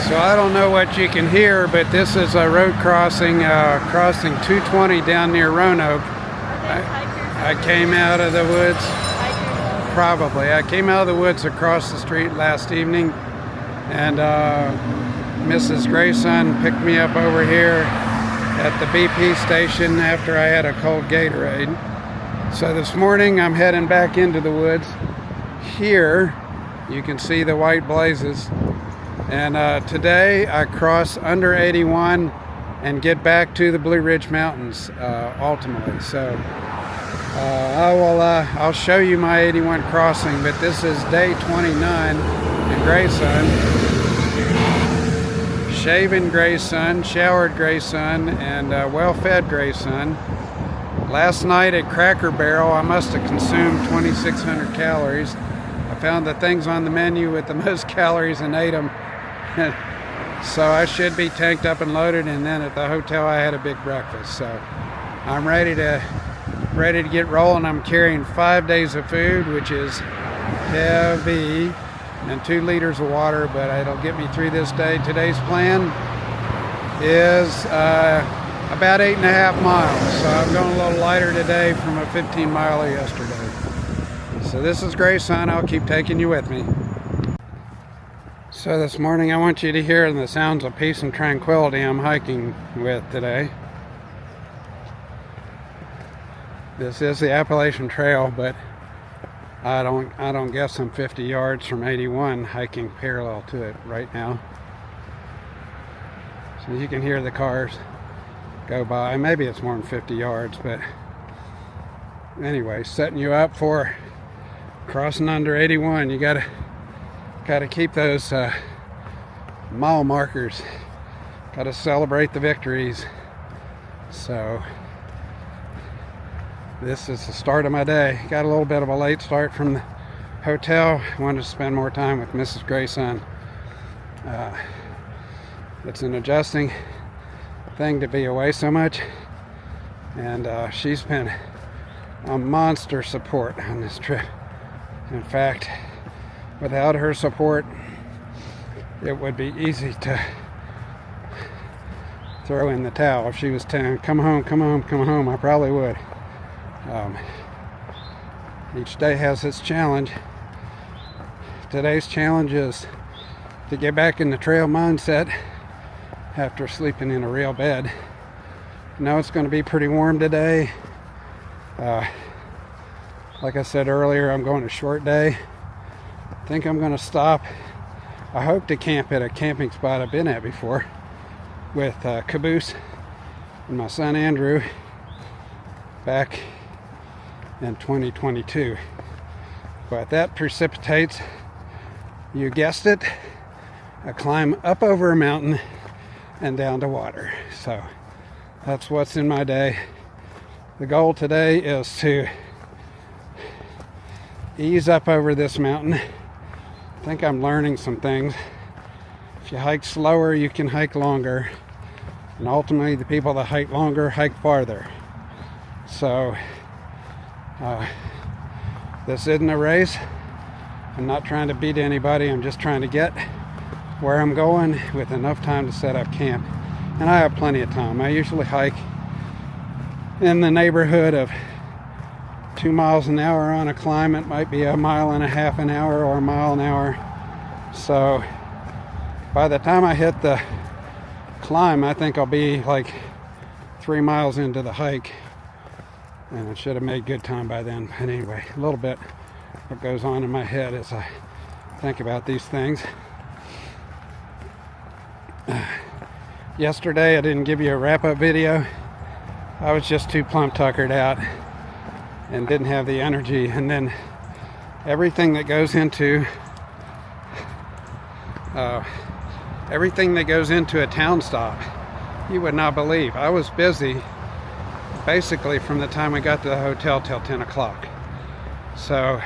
So I don't know what you can hear, but this is a road crossing, crossing 220 down near Roanoke. I came out of the woods, probably. I came out of the woods across the street last evening, and Mrs. Grayson picked me up over here at the BP station after I had a cold Gatorade. So this morning I'm heading back into the woods. Here you can see the white blazes. And today I cross under 81 and get back to the Blue Ridge Mountains ultimately. So I'll show you my 81 crossing, but this is day 29 in gray sun. Shaven gray sun, showered gray sun, and well-fed gray sun. Last night at Cracker Barrel I must have consumed 2,600 calories. I found the things on the menu with the most calories and ate them. So I should be tanked up and loaded, and then at the hotel I had a big breakfast. So I'm ready to get rolling. I'm carrying 5 days of food, which is heavy, and 2 liters of water, but it'll get me through this day. Today's plan is about 8.5 miles. So I'm going a little lighter today from a 15-miler yesterday. So this is Gray Sun. I'll keep taking you with me. So this morning I want you to hear the sounds of peace and tranquility I'm hiking with today. This is the Appalachian Trail, but I don't guess I'm 50 yards from 81 hiking parallel to it right now. So you can hear the cars go by. Maybe it's more than 50 yards, but anyway, setting you up for crossing under 81. You gotta keep those mile markers. Gotta celebrate the victories. So this is the start of my day. Got a little bit of a late start from the hotel. Wanted to spend more time with Mrs. Grayson. It's an adjusting thing to be away so much, and she's been a monster support on this trip. In fact, without her support, it would be easy to throw in the towel. If she was telling, come home, come home, come home, I probably would. Each day has its challenge. Today's challenge is to get back in the trail mindset after sleeping in a real bed. I know it's going to be pretty warm today. Like I said earlier, I'm going a short day. I think I'm going to stop. I hope to camp at a camping spot I've been at before with Caboose and my son Andrew back in 2022. But that precipitates, you guessed it, a climb up over a mountain and down to water. So that's what's in my day. The goal today is to ease up over this mountain. I think I'm learning some things. If you hike slower, you can hike longer. And ultimately, the people that hike longer hike farther. So, this isn't a race. I'm not trying to beat anybody. I'm just trying to get where I'm going with enough time to set up camp. And I have plenty of time. I usually hike in the neighborhood of 2 miles an hour on a climb. It might be 1.5 miles an hour or 1 mile an hour. So by the time I hit the climb, I think I'll be like 3 miles into the hike, and I should have made good time by then. But anyway, a little bit what goes on in my head as I think about these things. Yesterday I didn't give you a wrap-up video. I was just too plump tuckered out and didn't have the energy. And then everything that goes into a town stop, you would not believe. I was busy basically from the time we got to the hotel till 10 o'clock. So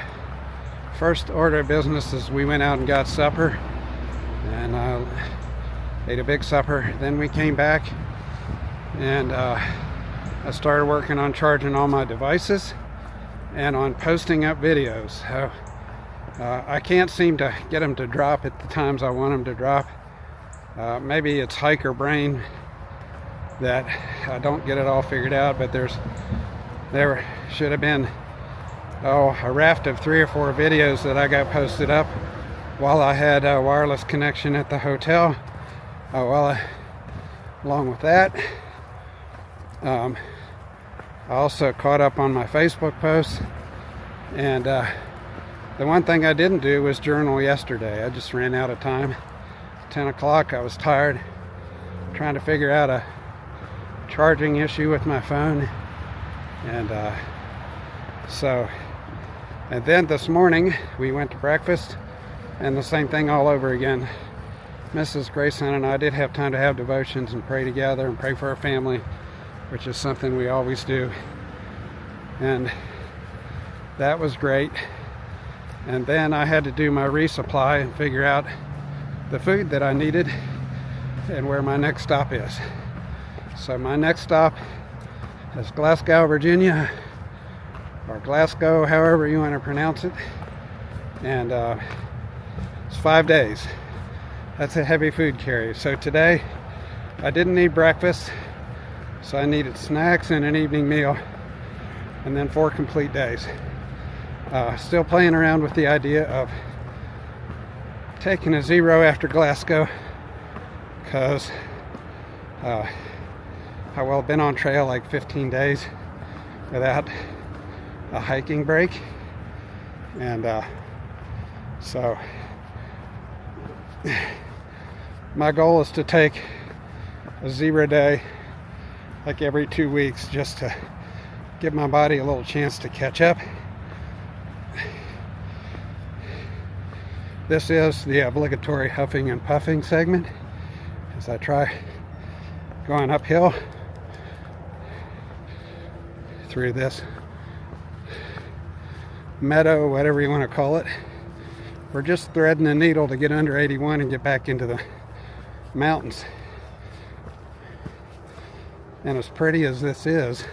first order of business is we went out and got supper, and ate a big supper. Then we came back, and I started working on charging all my devices and on posting up videos. So I can't seem to get them to drop at the times I want them to drop. Maybe it's hiker brain that I don't get it all figured out, but there should have been a raft of 3 or 4 videos that I got posted up while I had a wireless connection at the hotel. Along with that, I also caught up on my Facebook posts, and the one thing I didn't do was journal yesterday. I just ran out of time. 10 o'clock, I was tired, trying to figure out a charging issue with my phone, and then this morning we went to breakfast, and the same thing all over again. Mrs. Grayson and I did have time to have devotions and pray together and pray for our family, which is something we always do, and that was great. And then I had to do my resupply and figure out the food that I needed and where my next stop is. So my next stop is Glasgow, Virginia, or Glasgow, however you want to pronounce it, and it's 5 days. That's a heavy food carry. So today I didn't need breakfast, so I needed snacks and an evening meal, and then 4 complete days. Still playing around with the idea of taking a 0 after Glasgow, because I've been on trail like 15 days without a hiking break, and so my goal is to take a 0 day like every 2 weeks, just to give my body a little chance to catch up. This is the obligatory huffing and puffing segment as I try going uphill through this meadow, whatever you want to call it. We're just threading the needle to get under 81 and get back into the mountains. And as pretty as this is,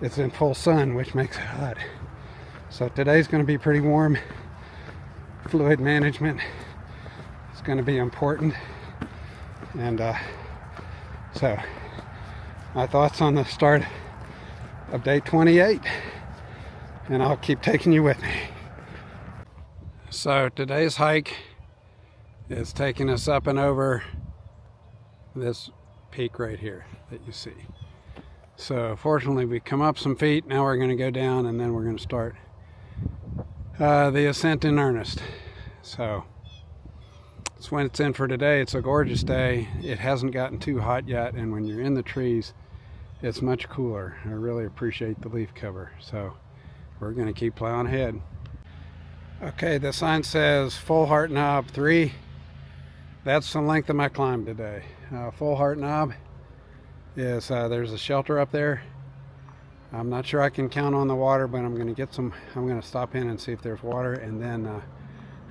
it's in full sun, which makes it hot. So today's going to be pretty warm. Fluid management is going to be important, and so my thoughts on the start of day 28, and I'll keep taking you with me. So today's hike is taking us up and over this peak right here that you see. So fortunately we come up some feet, now we're going to go down, and then we're going to start the ascent in earnest. So that's when it's in for today. It's a gorgeous day. It hasn't gotten too hot yet, and when you're in the trees it's much cooler. I really appreciate the leaf cover, so we're going to keep plowing ahead. Okay, the sign says Full Heart Knob 3. That's the length of my climb today. Full Heart Knob is there's a shelter up there. I'm not sure I can count on the water, but I'm going to get some. I'm going to stop in and see if there's water, and then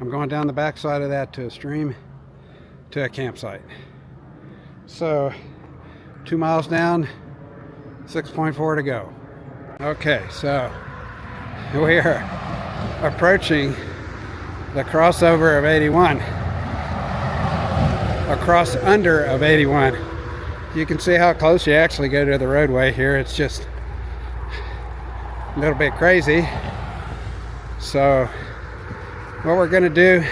I'm going down the back side of that to a stream to a campsite. So 2 miles down, 6.4 to go. Okay, so we are approaching the crossover of 81, a cross under of 81. You can see how close you actually go to the roadway here. It's just a little bit crazy. So what we're going to do,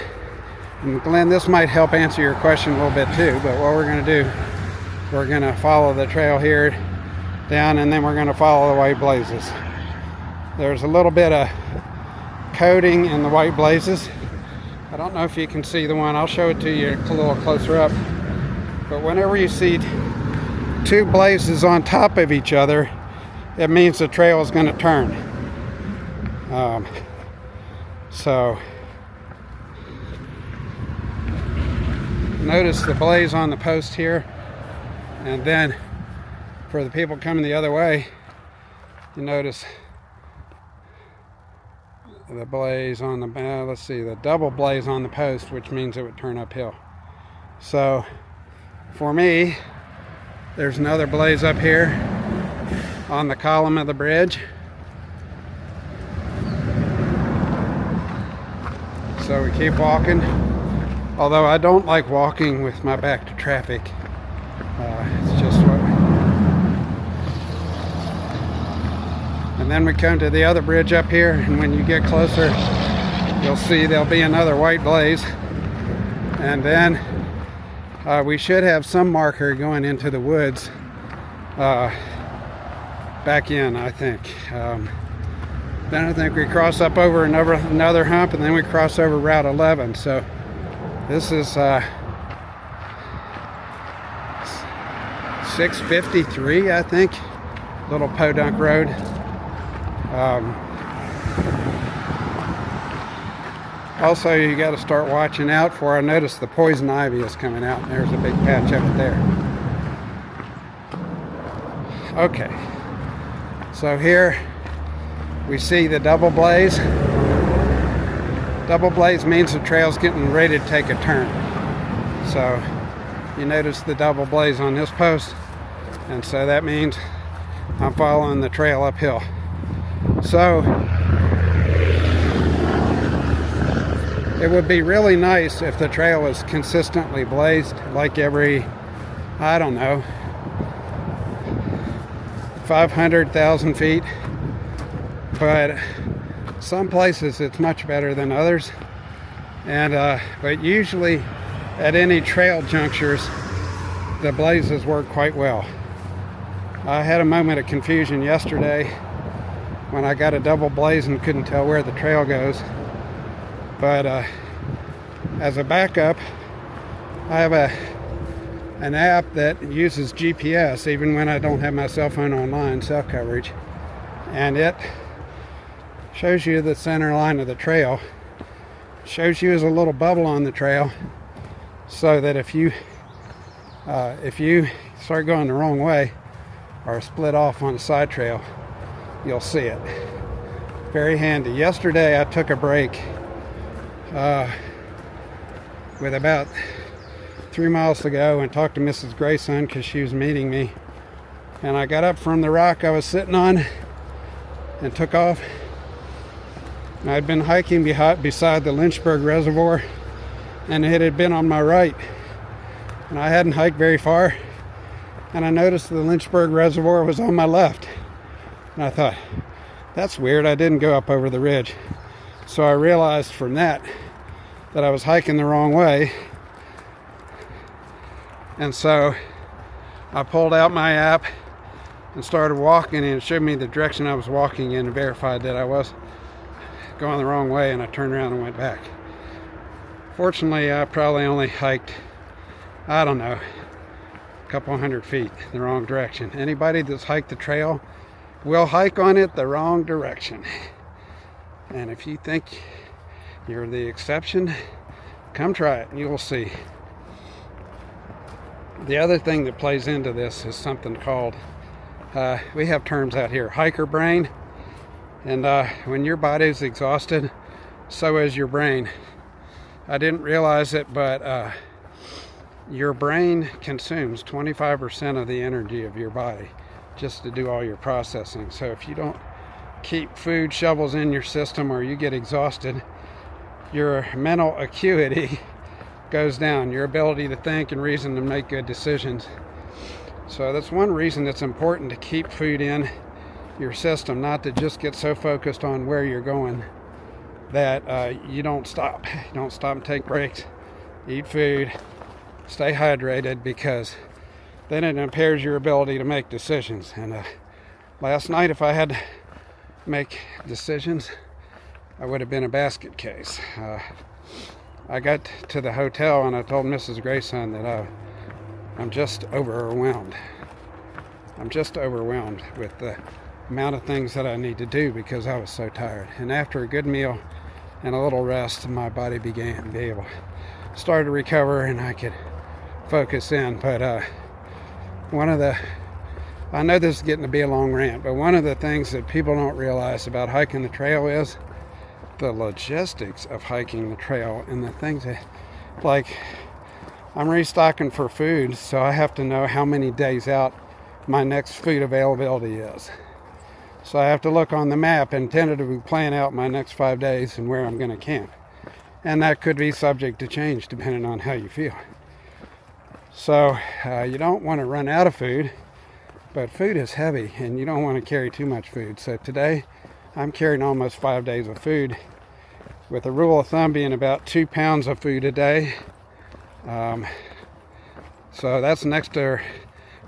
and Glenn, this might help answer your question a little bit too, but what we're going to do, we're going to follow the trail here down, and then we're going to follow the white blazes. There's a little bit of coating in the white blazes. I don't know if you can see the one. I'll show it to you a little closer up. But whenever you see 2 blazes on top of each other, it means the trail is going to turn. So notice the blaze on the post here, and then for the people coming the other way, you notice the blaze on the the double blaze on the post, which means it would turn uphill. So for me, there's another blaze up here on the column of the bridge. So we keep walking. Although I don't like walking with my back to traffic. It's just what. And then we come to the other bridge up here, and when you get closer, you'll see there'll be another white blaze. And then we should have some marker going into the woods back in, I think. Then I think we cross up over another hump, and then we cross over Route 11. So this is 653, I think, Little Podunk Road. Also, you got to start watching out for, I noticed the poison ivy is coming out, and there's a big patch of it there. Okay, so here we see the double blaze. Double blaze means the trail's getting ready to take a turn. So you notice the double blaze on this post, and so that means I'm following the trail uphill. So it would be really nice if the trail was consistently blazed, like every, I don't know, 500,000 feet. But some places it's much better than others. And but usually at any trail junctures, the blazes work quite well. I had a moment of confusion yesterday when I got a double blaze and couldn't tell where the trail goes. But as a backup, I have an app that uses GPS even when I don't have my cell phone online, cell coverage, and it shows you the center line of the trail, shows you as a little bubble on the trail, so that if you start going the wrong way or split off on a side trail, you'll see it. Very handy. Yesterday I took a break with about 3 miles to go and talked to Mrs. Grayson because she was meeting me, and I got up from the rock I was sitting on and took off. I'd been hiking beside the Lynchburg Reservoir, and it had been on my right, and I hadn't hiked very far, and I noticed the Lynchburg Reservoir was on my left, and I thought, that's weird, I didn't go up over the ridge. So I realized from that I was hiking the wrong way, and so I pulled out my app and started walking, and it showed me the direction I was walking in and verified that I was going the wrong way, and I turned around and went back. Fortunately, I probably only hiked, I don't know, a couple hundred feet the wrong direction. Anybody that's hiked the trail will hike on it the wrong direction. And if you think you're the exception, come try it and you will see. The other thing that plays into this is something called, we have terms out here, hiker brain. And when your body's exhausted, so is your brain. I didn't realize it, but your brain consumes 25% of the energy of your body just to do all your processing. So if you don't keep food shovels in your system, or you get exhausted, your mental acuity goes down, your ability to think and reason and make good decisions. So that's one reason it's important to keep food in your system, not to just get so focused on where you're going that you don't stop and take breaks, eat food, stay hydrated, because then it impairs your ability to make decisions. And last night, if I had to make decisions, I would have been a basket case. I got to the hotel and I told Mrs. Grayson that I'm just overwhelmed. I'm just overwhelmed with the amount of things that I need to do because I was so tired. And after a good meal and a little rest, my body began to be able to start to recover and I could focus in. But I know this is getting to be a long rant, but one of the things that people don't realize about hiking the trail is the logistics of hiking the trail, and the things that, like, I'm restocking for food, so I have to know how many days out my next food availability is. So I have to look on the map and tentatively plan out my next 5 days and where I'm going to camp. and that could be subject to change depending on how you feel. So you don't want to run out of food, but food is heavy and you don't want to carry too much food. So today I'm carrying almost 5 days of food, with a rule of thumb being about 2 pounds of food a day. So that's an extra.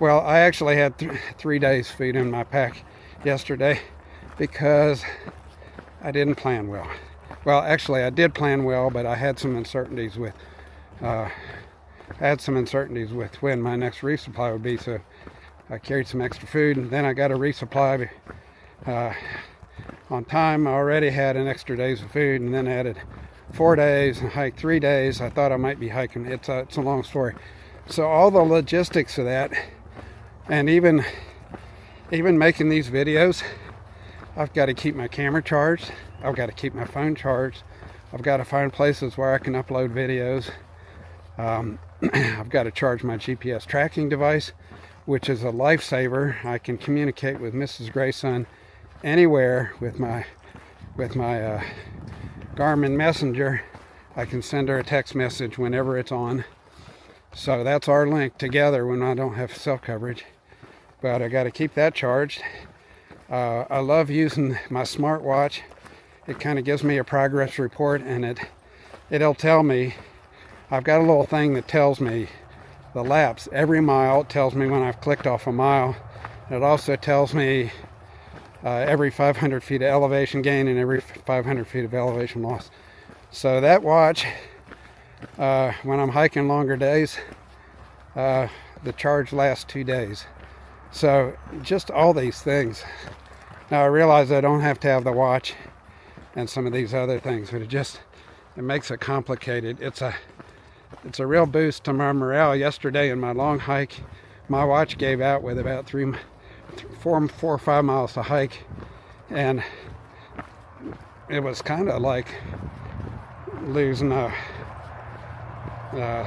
Well, I actually had 3 days food in my pack yesterday because I didn't plan well. Well, actually I did plan well, but I had some uncertainties with when my next resupply would be, so I carried some extra food, and then I got a resupply on time. I already had an extra days of food, and then added 4 days and hiked 3 days. I thought I might be hiking. It's a long story. So all the logistics of that, and even making these videos, I've got to keep my camera charged. I've got to keep my phone charged. I've got to find places where I can upload videos. I've got to charge my GPS tracking device, which is a lifesaver. I can communicate with Mrs. Grayson anywhere with my Garmin Messenger. I can send her a text message whenever it's on. So that's our link together when I don't have cell coverage. But I got to keep that charged. I love using my smartwatch. It kind of gives me a progress report, and it'll tell me. I've got a little thing that tells me the laps every mile. It tells me when I've clicked off a mile. It also tells me every 500 feet of elevation gain and every 500 feet of elevation loss. So that watch, when I'm hiking longer days, the charge lasts 2 days. So just all these things. Now I realize I don't have to have the watch and some of these other things, but it makes it complicated. It's a real boost to my morale. Yesterday in my long hike, my watch gave out with about 4 or 5 miles to hike, and it was kind of like losing a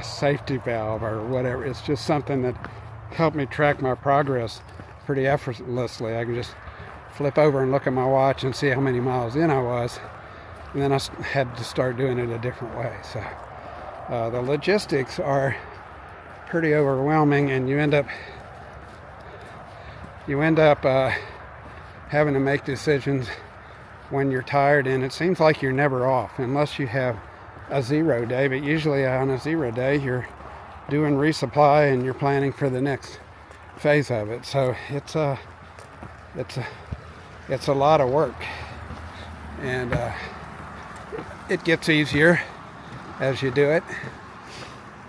safety valve or whatever. It's just something that helped me track my progress pretty effortlessly. I can just flip over and look at my watch and see how many miles in I was, and then I had to start doing it a different way. So the logistics are pretty overwhelming, and you end up having to make decisions when you're tired, and it seems like you're never off unless you have a 0 day. But usually on a 0 day you're doing resupply and you're planning for the next phase of it. So it's a lot of work, and it gets easier as you do it.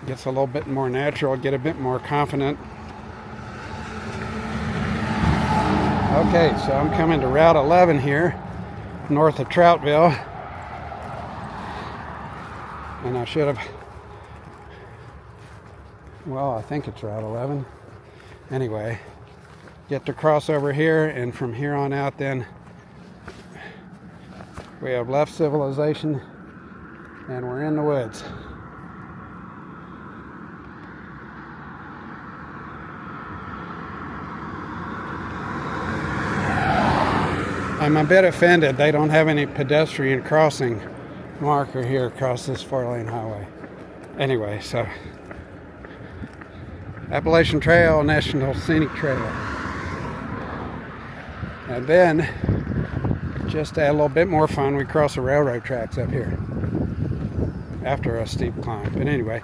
It gets a little bit more natural, get a bit more confident. Okay, so I'm coming to Route 11 here, north of Troutville, and I should have, well, I think it's Route 11. Anyway, get to cross over here, and from here on out then we have left civilization and we're in the woods. I'm a bit offended they don't have any pedestrian crossing marker here across this 4-lane highway. Anyway, so Appalachian Trail, National Scenic Trail. And then, just to add a little bit more fun, we cross the railroad tracks up here after a steep climb. But anyway,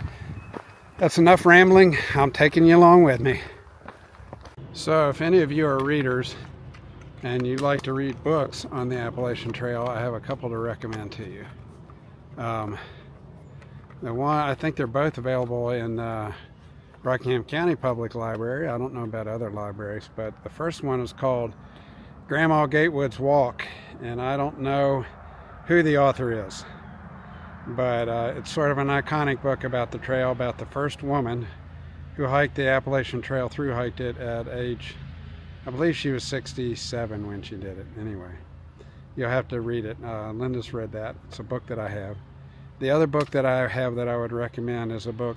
that's enough rambling. I'm taking you along with me. So if any of you are readers and you like to read books on the Appalachian Trail, I have a couple to recommend to you. The one, I think they're both available in Rockingham County Public Library. I don't know about other libraries, but the first one is called Grandma Gatewood's Walk, and I don't know who the author is, but it's sort of an iconic book about the trail, about the first woman who hiked the Appalachian Trail, hiked it at age, I believe she was 67 when she did it. Anyway, you'll have to read it. Linda's read that. It's a book that I have. The other book that I have that I would recommend is a book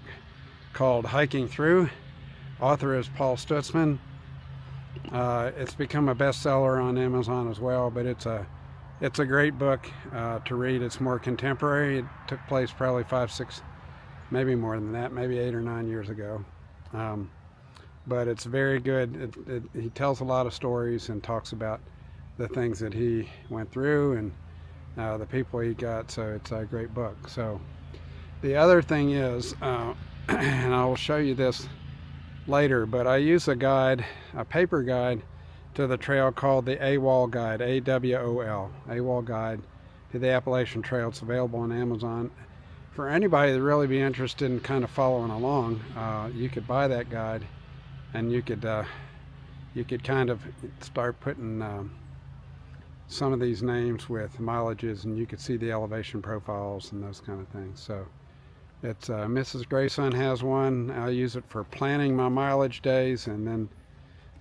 called Hiking Through. Author is Paul Stutzman. It's become a bestseller on Amazon as well, but it's a it's a great book to read. It's more contemporary. It took place probably 5, 6, maybe more than that, maybe 8 or 9 years ago. But it's very good. He tells a lot of stories and talks about the things that he went through and the people he got. So it's a great book. So the other thing is, and I'll show you this later, but I use a guide, a paper guide to the trail called the AWOL Guide, AWOL, AWOL Guide to the Appalachian Trail. It's available on Amazon. For anybody that really be interested in kind of following along, you could buy that guide, and you could kind of start putting some of these names with mileages, and you could see the elevation profiles and those kind of things. So it's Mrs. Grayson has one. I use it for planning my mileage days, and then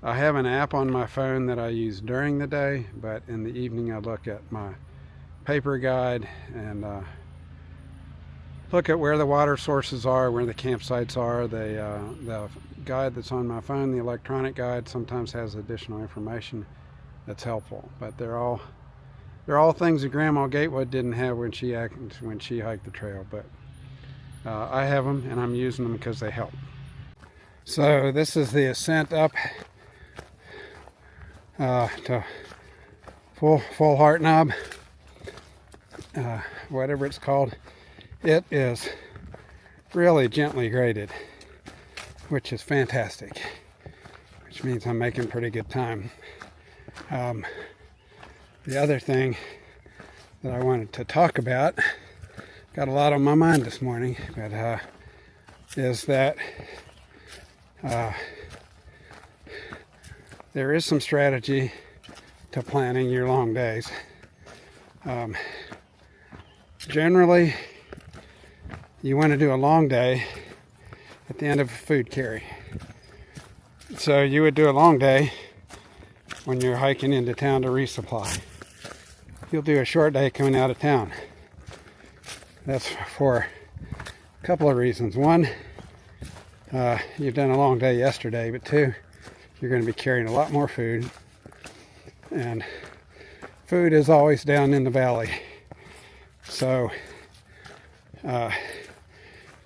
I have an app on my phone that I use during the day, but in the evening I look at my paper guide and look at where the water sources are, where the campsites are. The guide that's on my phone, the electronic guide, sometimes has additional information that's helpful. But they're all things that Grandma Gatewood didn't have when she hiked the trail. But I have them, and I'm using them because they help. So this is the ascent up to Full Heart Knob, whatever it's called. It is really gently graded, which is fantastic, which means I'm making pretty good time. The other thing that I wanted to talk about, got a lot on my mind this morning, but is that there is some strategy to planning your long days. Generally, you want to do a long day at the end of a food carry. So you would do a long day when you're hiking into town to resupply. You'll do a short day coming out of town. That's for a couple of reasons. One, you've done a long day yesterday, but two, you're going to be carrying a lot more food, and food is always down in the valley. So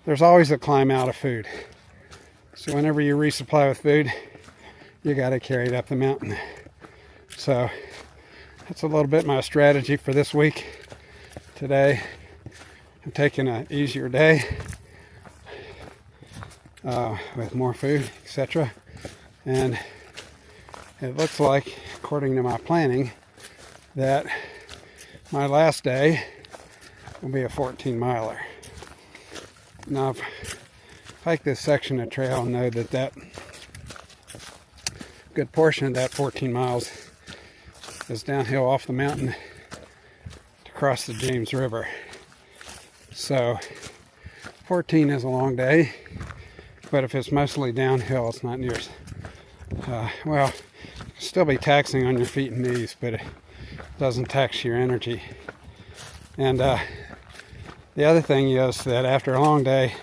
there's always a climb out of food. So whenever you resupply with food, you got to carry it up the mountain. So that's a little bit my strategy for this week. Today I'm taking an easier day with more food, etc. And it looks like, according to my planning, that my last day will be a 14-miler. Now, I've hiked this section of trail and know that good portion of that 14 miles is downhill off the mountain to cross the James River. So 14 is a long day, but if it's mostly downhill, it's not near as well, it can still be taxing on your feet and knees, but it doesn't tax your energy. And the other thing is that after a long day,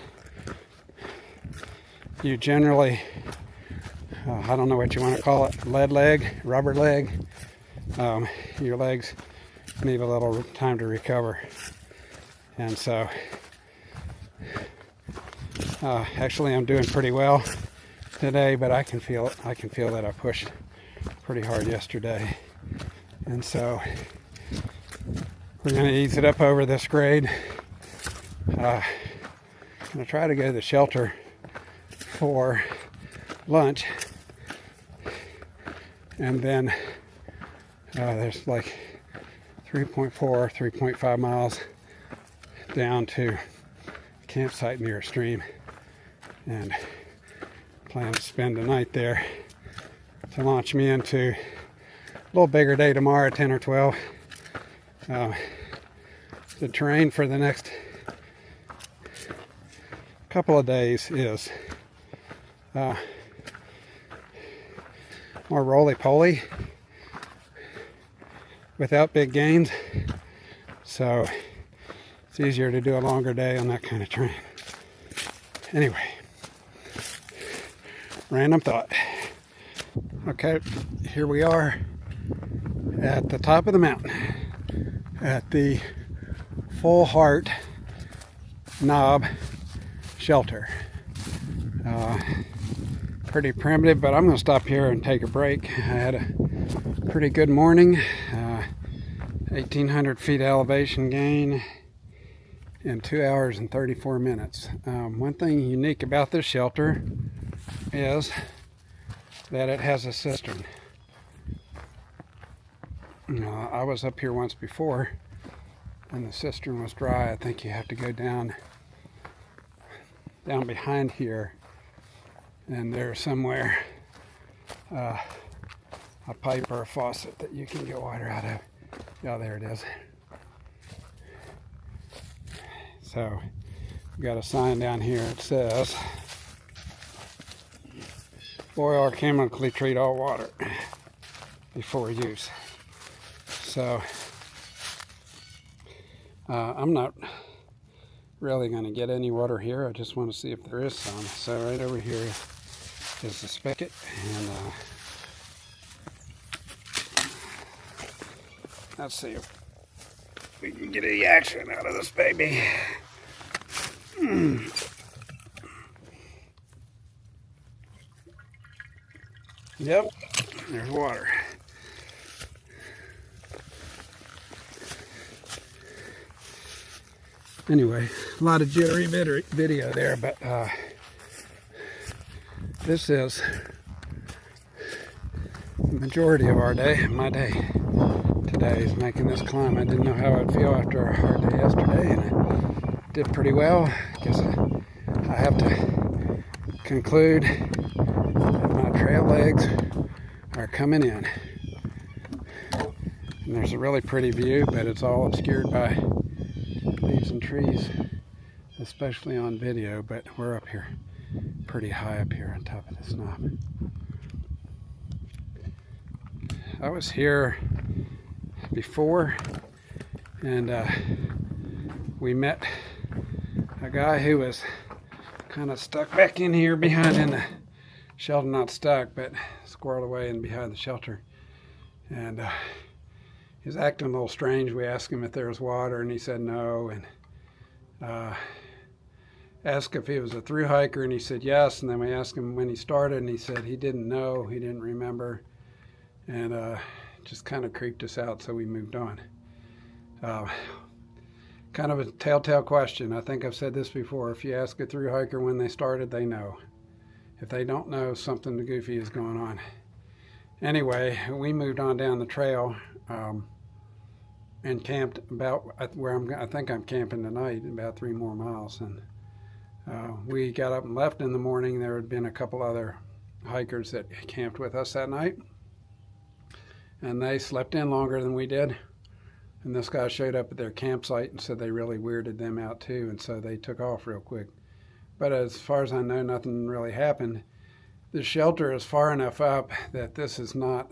you generally, I don't know what you want to call it, lead leg, rubber leg. Your legs need a little time to recover. And so, actually I'm doing pretty well today, but I can feel it. I can feel that I pushed pretty hard yesterday. And so we're going to ease it up over this grade. I'm going to try to go to the shelter for lunch, and then there's like 3.5 miles down to a campsite near a stream, and plan to spend the night there to launch me into a little bigger day tomorrow, 10 or 12. The terrain for the next couple of days is more roly-poly without big gains, so it's easier to do a longer day on that kind of terrain. Anyway, random thought. Okay, here we are at the top of the mountain. at the Full Heart Knob shelter. Pretty primitive, but I'm going to stop here and take a break. I had a pretty good morning. 1,800 feet elevation gain in 2 hours and 34 minutes. One thing unique about this shelter is that it has a cistern. I was up here once before and the cistern was dry. I think you have to go down behind here, and there's somewhere a pipe or a faucet that you can get water out of. Yeah, there it is. So we've got a sign down here. It says, boil or chemically treat all water before use. So I'm not really going to get any water here. I just want to see if there is some. So right over here is the spigot, and let's see if we can get any action out of this baby. Yep, there's water. Anyway, a lot of jittery video there, but this is the majority of our day. My day today is making this climb. I didn't know how I'd feel after a hard day yesterday, and I did pretty well. I guess I have to conclude that my trail legs are coming in. And there's a really pretty view, but it's all obscured by leaves and trees, especially on video, but we're up here, pretty high up here on top of this knob. I was here before, and we met a guy who was kind of stuck back in here behind in the shelter, not stuck, but squirreled away in behind the shelter, and he was acting a little strange. We asked him if there was water, and he said no, and asked if he was a thru hiker, and he said yes, and then we asked him when he started, and he said he didn't know, he didn't remember, and just kind of creeped us out, so we moved on. Kind of a telltale question. I think I've said this before. If you ask a thru hiker when they started, they know. If they don't know, something goofy is going on. Anyway, we moved on down the trail and camped about where I think I'm camping tonight, about 3 more miles. And we got up and left in the morning. There had been a couple other hikers that camped with us that night, and they slept in longer than we did. And this guy showed up at their campsite and said they really weirded them out too, and so they took off real quick. But as far as I know, nothing really happened. The shelter is far enough up that this is not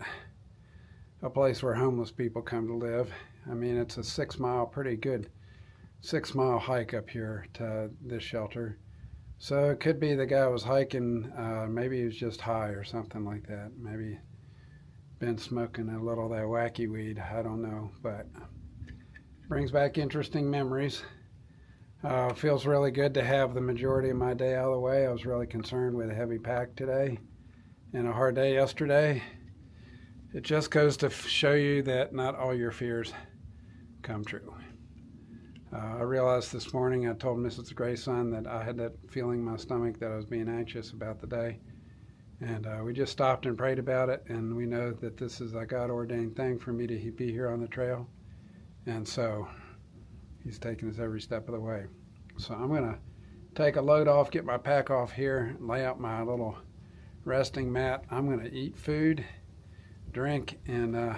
a place where homeless people come to live. I mean, it's a 6 mile, pretty good 6 mile hike up here to this shelter. So it could be the guy was hiking, maybe he was just high or something like that. Maybe been smoking a little of that wacky weed, I don't know, but brings back interesting memories. Feels really good to have the majority of my day out of the way. I was really concerned with a heavy pack today and a hard day yesterday. It just goes to show you that not all your fears come true. I realized this morning, I told Mrs. Grayson that I had that feeling in my stomach that I was being anxious about the day. And we just stopped and prayed about it, and we know that this is a God-ordained thing for me to be here on the trail. And so he's taking us every step of the way. So I'm going to take a load off, get my pack off here, lay out my little resting mat. I'm going to eat food, drink, and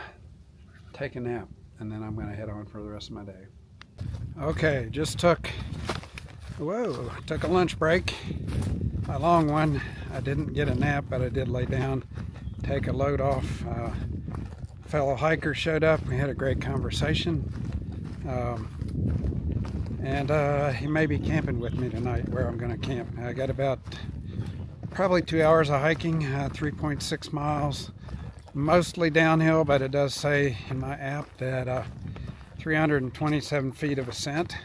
take a nap. And then I'm going to head on for the rest of my day. Okay, just took a lunch break, a long one. I didn't get a nap, but I did lay down, take a load off. A fellow hiker showed up. We had a great conversation. And he may be camping with me tonight where I'm going to camp. I got about probably 2 hours of hiking, 3.6 miles, mostly downhill, but it does say in my app that 327 feet of ascent,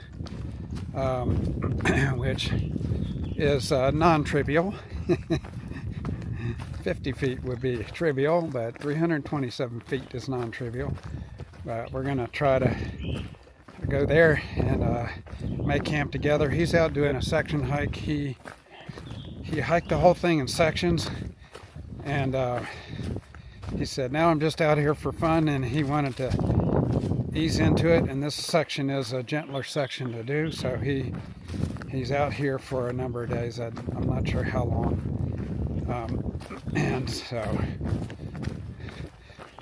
which is non-trivial. 50 feet would be trivial, but 327 feet is non-trivial. But we're going to try to go there and make camp together. He's out doing a section hike. He hiked the whole thing in sections, and he said, now I'm just out here for fun, and he wanted to ease into it, and this section is a gentler section to do, so he's out here for a number of days. I'm not sure how long. And so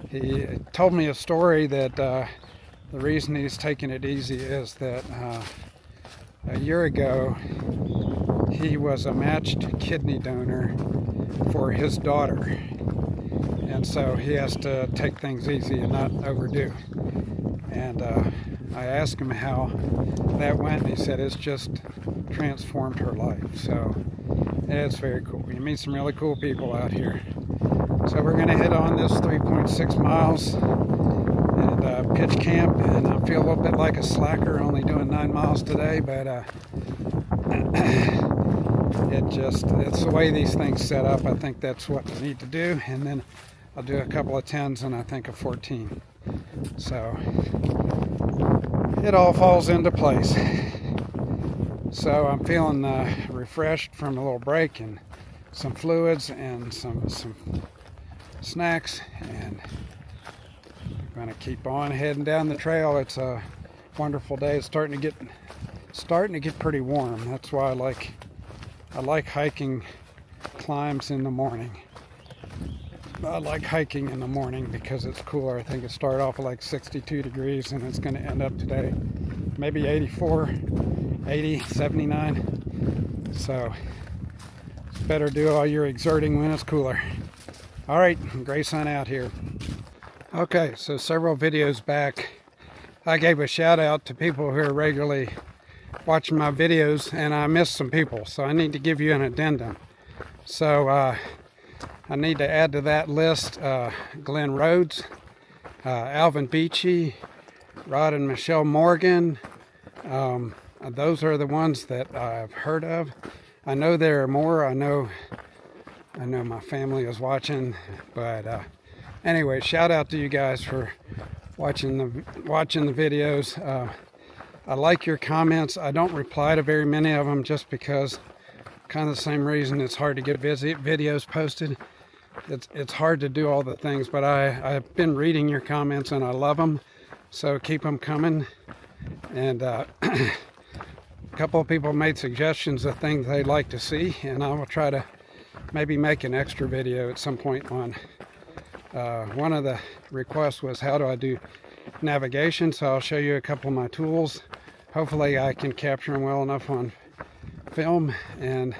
he told me a story that the reason he's taking it easy is that a year ago he was a matched kidney donor for his daughter, and so he has to take things easy and not overdo. And I asked him how that went, and he said it's just transformed her life. So it's very cool. You meet some really cool people out here. So we're going to hit on this 3.6 miles and pitch camp, and I feel a little bit like a slacker only doing 9 miles today, but it's the way these things set up. I think that's what we need to do, and then I'll do a couple of 10s and I think a 14. So it all falls into place. So I'm feeling refreshed from a little break and some fluids and some snacks, and I'm going to keep on heading down the trail. It's a wonderful day. It's starting to get pretty warm. That's why I like hiking climbs in the morning. I like hiking in the morning because it's cooler. I think it started off at like 62 degrees and it's going to end up today maybe 84, 80, 79. So it's better do all your exerting when it's cooler. All right, Grayson out here. Okay, so several videos back, I gave a shout out to people who are regularly watching my videos, and I missed some people, so I need to give you an addendum. So I need to add to that list Glenn Rhodes, Alvin Beachy, Rod and Michelle Morgan. Those are the ones that I've heard of. I know there are more. I know my family is watching, but anyway, shout out to you guys for watching the videos. I like your comments. I don't reply to very many of them just because, kind of the same reason, it's hard to get videos posted. It's hard to do all the things, but I've been reading your comments and I love them, so keep them coming. And a couple of people made suggestions of things they'd like to see, and I will try to maybe make an extra video at some point on one of the requests was how do I do navigation, so I'll show you a couple of my tools. Hopefully I can capture them well enough on film. And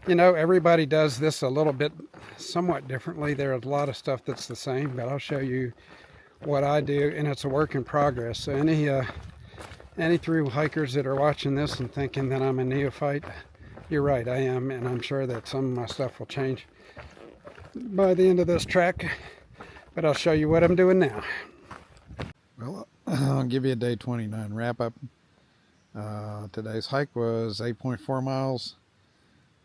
you know, everybody does this a little bit somewhat differently. There's a lot of stuff that's the same, but I'll show you what I do, and it's a work in progress. So any through hikers that are watching this and thinking that I'm a neophyte, you're right, I am, and I'm sure that some of my stuff will change by the end of this trek, but I'll show you what I'm doing now. Well, I'll give you a day 29 wrap up. Today's hike was 8.4 miles.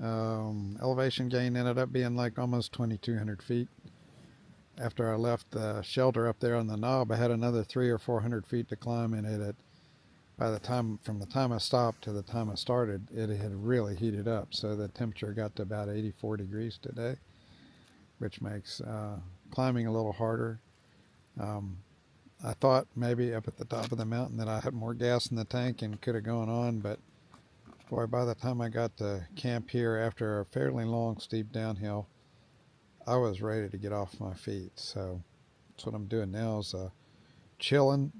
Elevation gain ended up being like almost 2,200 feet. After I left the shelter up there on the knob, I had another 300 or 400 feet to climb, and from the time I stopped to the time I started, it had really heated up. So the temperature got to about 84 degrees today, which makes climbing a little harder. I thought maybe up at the top of the mountain that I had more gas in the tank and could have gone on, but boy, by the time I got to camp here after a fairly long, steep downhill, I was ready to get off my feet. So that's what I'm doing now, is chilling,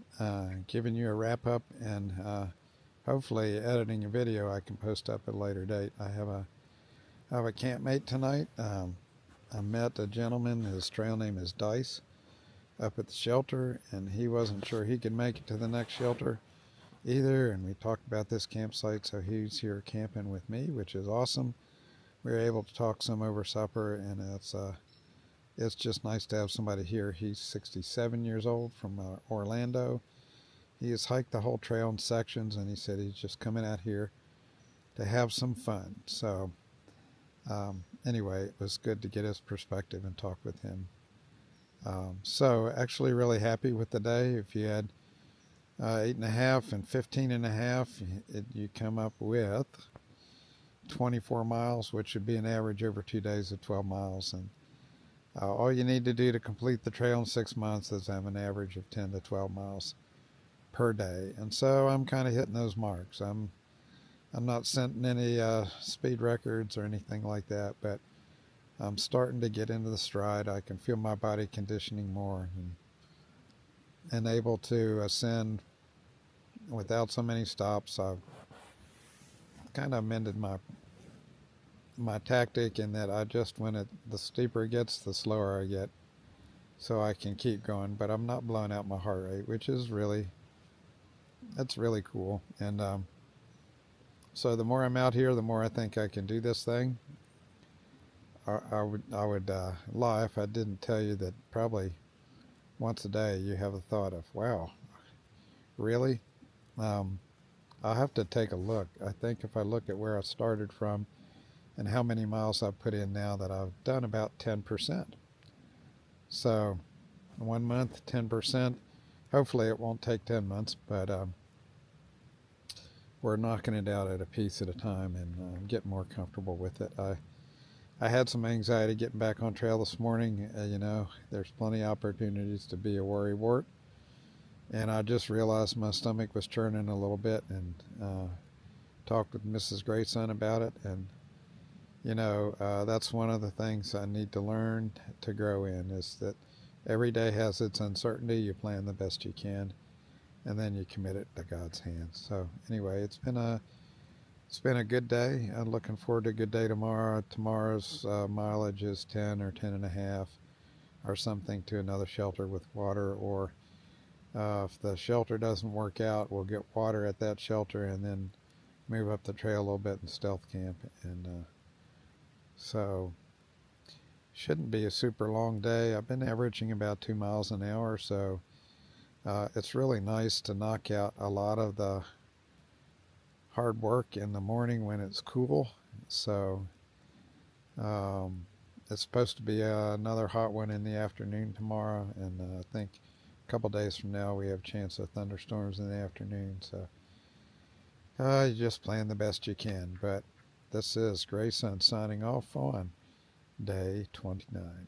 giving you a wrap up, and hopefully editing a video I can post up at a later date. I have a campmate tonight. I met a gentleman, his trail name is Dice, up at the shelter, and he wasn't sure he could make it to the next shelter either, and we talked about this campsite, so he's here camping with me, which is awesome. We were able to talk some over supper, and it's just nice to have somebody here. He's 67 years old from Orlando. He has hiked the whole trail in sections, and he said he's just coming out here to have some fun. So anyway, it was good to get his perspective and talk with him. So actually really happy with the day. If you had 8.5 and 15.5, you come up with 24 miles, which would be an average over 2 days of 12 miles. And all you need to do to complete the trail in 6 months is have an average of 10 to 12 miles per day. And so I'm kind of hitting those marks. I'm not setting any speed records or anything like that, but I'm starting to get into the stride. I can feel my body conditioning more and able to ascend without so many stops. I've kind of amended my tactic in that I just, when the steeper it gets, the slower I get, so I can keep going. But I'm not blowing out my heart rate, which is that's really cool. And so the more I'm out here, the more I think I can do this thing. I would lie if I didn't tell you that probably once a day you have a thought of, wow, really? I'll have to take a look. I think if I look at where I started from and how many miles I've put in now, that I've done about 10%. So 1 month, 10%. Hopefully it won't take 10 months, but we're knocking it out at a piece at a time and getting more comfortable with it. I had some anxiety getting back on trail this morning. There's plenty of opportunities to be a worrywart. And I just realized my stomach was churning a little bit, and talked with Mrs. Grayson about it. And, that's one of the things I need to learn to grow in, is that every day has its uncertainty. You plan the best you can, and then you commit it to God's hands. So anyway, it's been a good day. I'm looking forward to a good day tomorrow. Tomorrow's mileage is 10 or 10.5 or something to another shelter with water, or if the shelter doesn't work out, we'll get water at that shelter and then move up the trail a little bit and stealth camp. And so shouldn't be a super long day. I've been averaging about 2 miles an hour, so it's really nice to knock out a lot of the hard work in the morning when it's cool. So it's supposed to be another hot one in the afternoon tomorrow, and I think a couple days from now we have a chance of thunderstorms in the afternoon. So you just plan the best you can. But this is Grayson signing off on day 29.